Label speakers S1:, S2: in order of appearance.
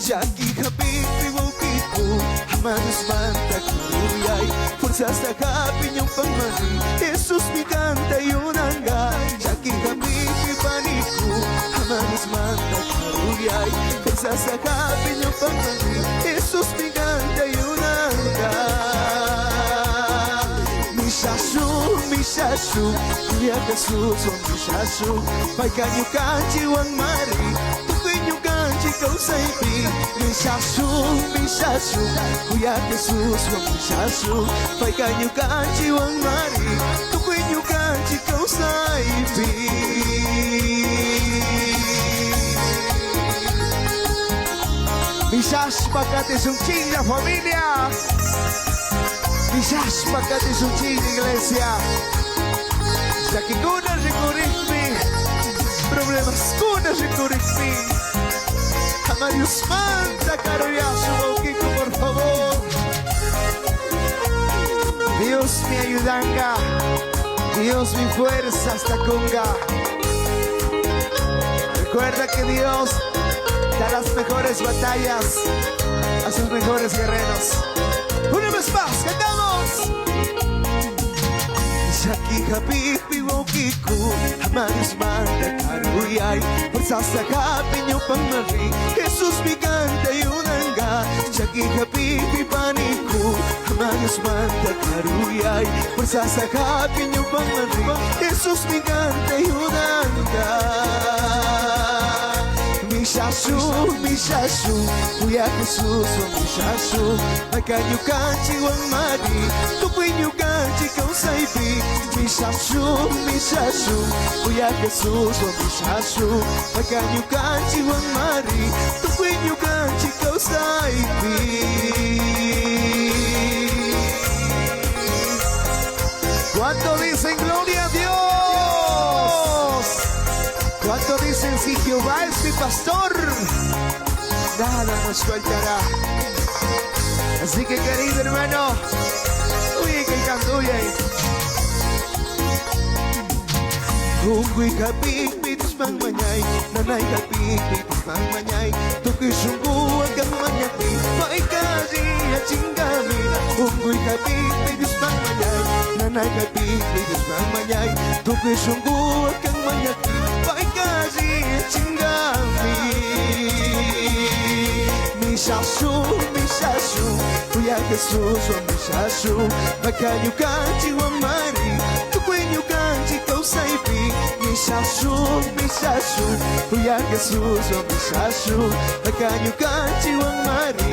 S1: Jaki habibi waukiku Hamanus manta kuyay Fuerzas sa happy niyong pangmari Jesus mi kanta yunanga Jaki habibi paniku Hamanus manta kuyay Fuerzas sa happy niyong pangmari Jesus mi kanta yunanga Mishashu Kuya kasuso Mishashu Pai kanyo kanchi wang mari Tukuy nyo kanchi kausaipi Mishashu Kuya kasuso Mishashu Pai kanyo kanchi wang mari Tukuy nyo kanchi kausaipi Mishash pagkati sungching na familia Quizás pagkati suci iglesia Jaki kuna rekurikmi Problemas kuna rekurikmi Amarius manta caroyasu Kiko por favor Dios mi ayudanga Dios mi fuerza hasta conga Recuerda que Dios da las mejores batallas a sus mejores guerreros. Una vez más, cantamos. Jaki habibi waukiku Hamanus manta karuyay Fuerzas sa happy niyong pangmari Jesus mi kanta yunanga Jaki habibi paniku Hamanus manta karuyay Fuerzas sa happy niyong pangmari Jesus mi kanta yunanga Mishashu, Kuya Jesus, Mishashu, Makanyo kanchi wang mari, Tukuy nyo kanchi kausaipi. Mishashu, Kuya Jesus, Mishashu, Makanyo kanchi wang mari, Tukuy nyo kanchi kausaipi. ¿Cuánto dicen gloria a Dios? ¿Cuánto dicen si Jehová es mi pastor? Nada nos faltará. Así que querido hermano, uy, que canto uy. Ungui habibi tusmang manyay, nanay habibi tusmang manyay, tukoy sungguh hanggang manyaki, maikazi at singgami. Ungui habibi tusmang manyay, nanay habibi tusmang manyay, tukoy sungguh hanggang manyaki, maikazi at singgami. Mishashu, Kuya Jesus, Mishashu, Makanyo kanchi wang mari, tukoy nyo kanchi kausaipi. Mishashu, Kuya Jesus, Mishashu, Makanyo kanchi wang mari,